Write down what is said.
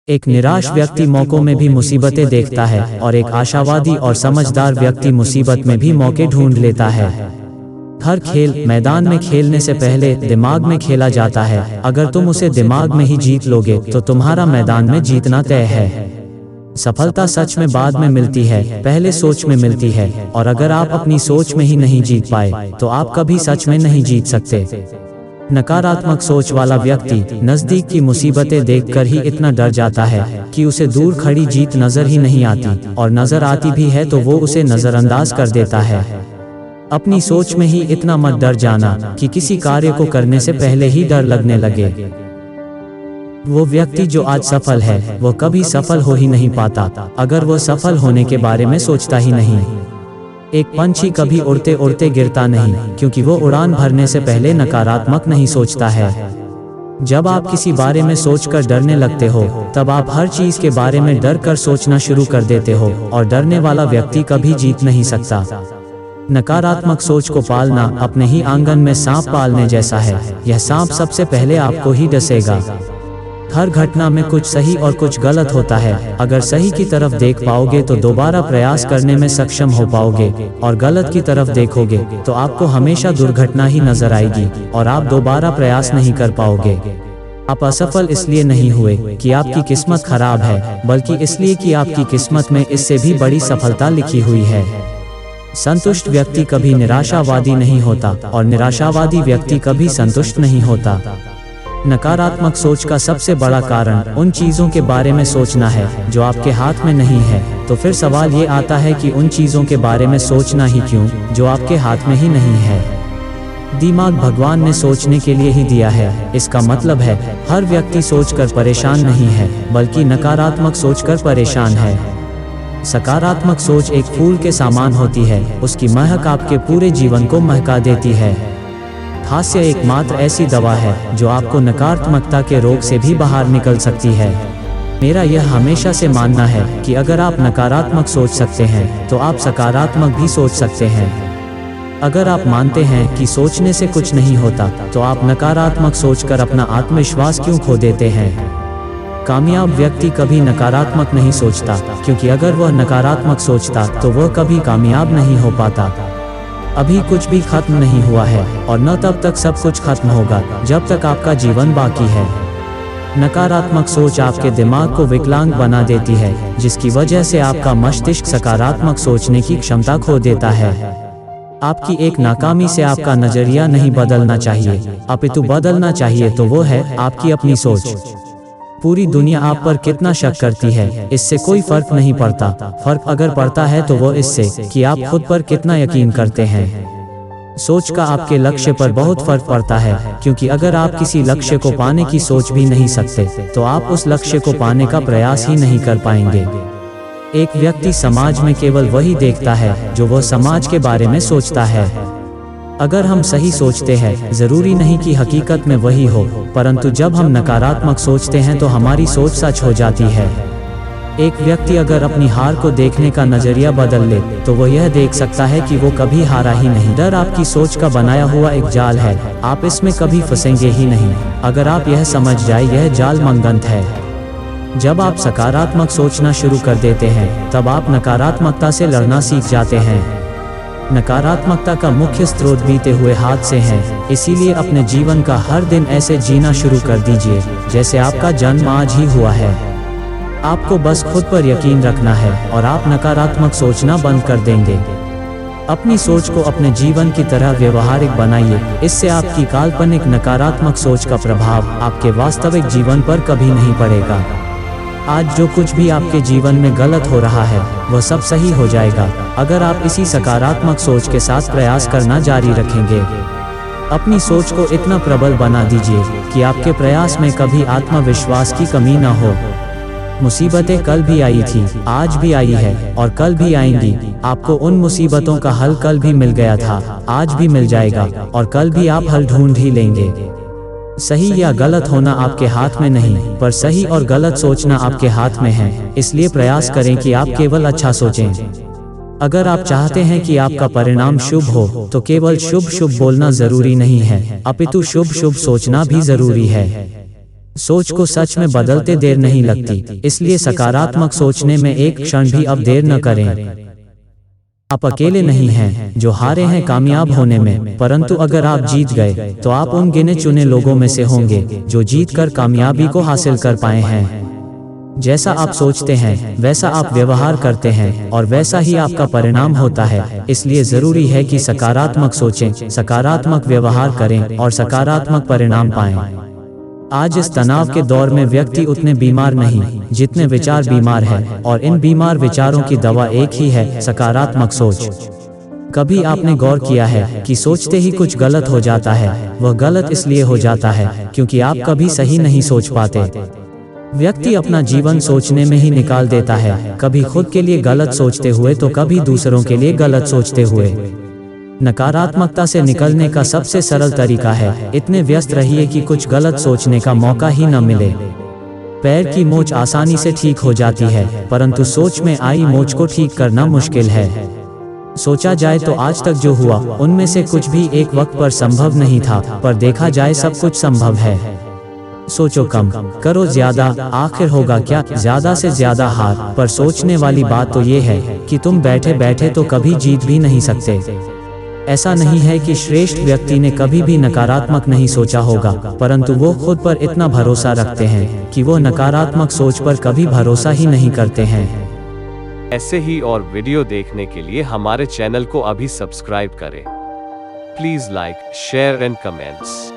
एक निराश व्यक्ति मौकों में भी मुसीबतें देखता है और एक आशावादी और समझदार व्यक्ति मुसीबत में भी मौके ढूंढ लेता है। हर खेल मैदान में खेलने से पहले दिमाग में खेला जाता है। अगर तुम उसे दिमाग में ही जीत लोगे तो तुम्हारा मैदान में जीतना तय है। सफलता सच में बाद में मिलती है, पहले सोच में मिलती है। और अगर आप अपनी सोच में ही नहीं जीत पाए तो आप कभी सच में नहीं जीत सकते। नकारात्मक सोच वाला व्यक्ति नजदीक की मुसीबतें देखकर ही इतना डर जाता है कि उसे दूर खड़ी जीत नजर ही नहीं आती, और नजर आती भी है तो वो उसे नजरअंदाज कर देता है। अपनी सोच में ही इतना मत डर जाना कि किसी कार्य को करने से पहले ही डर लगने लगे। वो व्यक्ति जो आज सफल है वो कभी सफल हो ही नहीं पाता अगर वो सफल होने के बारे में सोचता ही नहीं। एक पंछी कभी उड़ते उड़ते गिरता नहीं, क्योंकि वो उड़ान भरने से पहले नकारात्मक नहीं सोचता है। जब आप किसी बारे में सोचकर डरने लगते हो तब आप हर चीज के बारे में डर कर सोचना शुरू कर देते हो, और डरने वाला व्यक्ति कभी जीत नहीं सकता। नकारात्मक सोच को पालना अपने ही आंगन में सांप पालने जैसा है। यह सांप सबसे पहले आपको ही डसेगा। हर घटना में कुछ सही और कुछ गलत होता है। अगर सही की तरफ देख पाओगे तो दोबारा प्रयास करने में सक्षम हो पाओगे, और गलत की तरफ देखोगे तो आपको हमेशा दुर्घटना ही नजर आएगी और आप दोबारा प्रयास नहीं कर पाओगे। आप असफल इसलिए नहीं हुए कि आपकी किस्मत खराब है, बल्कि इसलिए कि आपकी किस्मत में इससे भी बड़ी सफलता लिखी हुई है। संतुष्ट व्यक्ति कभी निराशावादी नहीं होता, और निराशावादी व्यक्ति कभी संतुष्ट नहीं होता। नकारात्मक सोच का सबसे बड़ा कारण उन चीजों के बारे में सोचना है जो आपके हाथ में नहीं है। तो फिर सवाल ये आता है कि उन चीजों के बारे में सोचना ही क्यों जो आपके हाथ में ही नहीं है। दिमाग भगवान ने सोचने के लिए ही दिया है। इसका मतलब है हर व्यक्ति सोचकर परेशान नहीं है, बल्कि नकारात्मक सोचकर परेशान है। सकारात्मक सोच एक फूल के समान होती है, उसकी महक आपके पूरे जीवन को महका देती है। हास्य एकमात्र ऐसी दवा है जो आपको नकारात्मकता के रोग से भी बाहर निकल सकती है। मेरा यह हमेशा से मानना है कि अगर आप नकारात्मक सोच सकते हैं तो आप सकारात्मक भी सोच सकते हैं। अगर आप मानते हैं कि सोचने से कुछ नहीं होता तो आप नकारात्मक सोचकर अपना आत्मविश्वास क्यों खो देते हैं। कामयाब व्यक्ति कभी नकारात्मक नहीं सोचता, क्योंकि अगर वह नकारात्मक सोचता तो वह कभी कामयाब नहीं हो पाता। अभी कुछ भी खत्म नहीं हुआ है, और न तब तक सब कुछ खत्म होगा जब तक आपका जीवन बाकी है। नकारात्मक सोच आपके दिमाग को विकलांग बना देती है, जिसकी वजह से आपका मस्तिष्क सकारात्मक सोचने की क्षमता खो देता है। आपकी एक नाकामी से आपका नजरिया नहीं बदलना चाहिए, अपितु बदलना चाहिए तो वो है आपकी अपनी सोच। पूरी दुनिया आप पर कितना शक करती है इससे कोई फर्क नहीं पड़ता। फर्क अगर पड़ता है तो वो इससे कि आप खुद पर कितना यकीन करते हैं। सोच का आपके लक्ष्य पर बहुत फर्क पड़ता है, क्योंकि अगर आप किसी लक्ष्य को पाने की सोच भी नहीं सकते तो आप उस लक्ष्य को पाने का प्रयास ही नहीं कर पाएंगे। एक व्यक्ति समाज में केवल वही देखता है जो वह समाज के बारे में सोचता है। अगर हम सही सोचते हैं जरूरी नहीं कि हकीकत में वही हो, परंतु जब हम नकारात्मक सोचते हैं तो हमारी सोच सच हो जाती है। एक व्यक्ति अगर अपनी हार को देखने का नजरिया बदल ले तो वह यह देख सकता है कि वो कभी हारा ही नहीं। डर आपकी सोच का बनाया हुआ एक जाल है, आप इसमें कभी फंसेंगे ही नहीं। अगर आप यह समझ जाए यह जाल मंगंत है। जब आप सकारात्मक सोचना शुरू कर देते हैं तब आप नकारात्मकता से लड़ना सीख जाते हैं। नकारात्मकता का मुख्य स्रोत बीते हुए हादसे हैं, इसीलिए अपने जीवन का हर दिन ऐसे जीना शुरू कर दीजिए जैसे आपका जन्म आज ही हुआ है। आपको बस खुद पर यकीन रखना है और आप नकारात्मक सोचना बंद कर देंगे। अपनी सोच को अपने जीवन की तरह व्यवहारिक बनाइए, इससे आपकी काल्पनिक नकारात्मक सोच का प्रभाव आपके वास्तविक जीवन पर कभी नहीं पड़ेगा। आज जो कुछ भी आपके जीवन में गलत हो रहा है वह सब सही हो जाएगा अगर आप इसी सकारात्मक सोच के साथ प्रयास करना जारी रखेंगे। अपनी सोच को इतना प्रबल बना दीजिए कि आपके प्रयास में कभी आत्मविश्वास की कमी न हो। मुसीबतें कल भी आई थी, आज भी आई है और कल भी आएंगी। आपको उन मुसीबतों का हल कल भी मिल गया था, आज भी मिल जाएगा, और कल भी आप हल ढूंढ ही लेंगे। सही या गलत होना आपके हाथ में नहीं, पर सही और गलत सोचना आपके हाथ में है। इसलिए प्रयास करें कि आप केवल अच्छा सोचें। अगर आप चाहते हैं कि आपका परिणाम शुभ हो तो केवल शुभ शुभ बोलना जरूरी नहीं है, अपितु शुभ शुभ सोचना भी जरूरी है। सोच को सच में बदलते देर नहीं लगती, इसलिए सकारात्मक सोचने में एक क्षण भी अब देर न करें। आप अकेले नहीं हैं जो हारे हैं कामयाब होने में, परंतु अगर आप जीत गए तो आप उन गिने चुने लोगों में से होंगे जो जीतकर कामयाबी को हासिल कर पाए हैं। जैसा आप सोचते हैं वैसा आप व्यवहार करते हैं और वैसा ही आपका परिणाम होता है। इसलिए जरूरी है कि सकारात्मक सोचें, सकारात्मक व्यवहार करें और सकारात्मक परिणाम पाएं। आज इस तनाव के दौर में व्यक्ति उतने बीमार नहीं जितने विचार बीमार हैं, और इन बीमार विचारों की दवा एक ही है, सकारात्मक सोच। कभी आपने गौर किया है कि सोचते ही कुछ गलत हो जाता है? वह गलत इसलिए हो जाता है क्योंकि आप कभी सही नहीं सोच पाते। व्यक्ति अपना जीवन सोचने में ही निकाल देता है, कभी खुद के लिए गलत सोचते हुए तो कभी दूसरों के लिए गलत सोचते हुए। नकारात्मकता से निकलने का सबसे सरल तरीका है, इतने व्यस्त रहिए कि कुछ गलत सोचने का मौका ही न मिले। पैर की मोच आसानी से ठीक हो जाती है, परंतु सोच में आई मोच को ठीक करना मुश्किल है। सोचा जाए तो आज तक जो हुआ उनमें से कुछ भी एक वक्त पर संभव नहीं था, पर देखा जाए सब कुछ संभव है। सोचो कम, करो ज्यादा, आखिर होगा क्या? ज्यादा से ज्यादा हार। पर सोचने वाली बात तो ये है कि तुम बैठे बैठे तो कभी जीत भी नहीं सकते। ऐसा नहीं है कि श्रेष्ठ व्यक्ति ने कभी भी नकारात्मक नहीं सोचा होगा, परंतु वो खुद पर इतना भरोसा रखते हैं कि वो नकारात्मक सोच पर कभी भरोसा ही नहीं करते हैं। ऐसे ही और वीडियो देखने के लिए हमारे चैनल को अभी सब्सक्राइब करें। Please like, share and comments.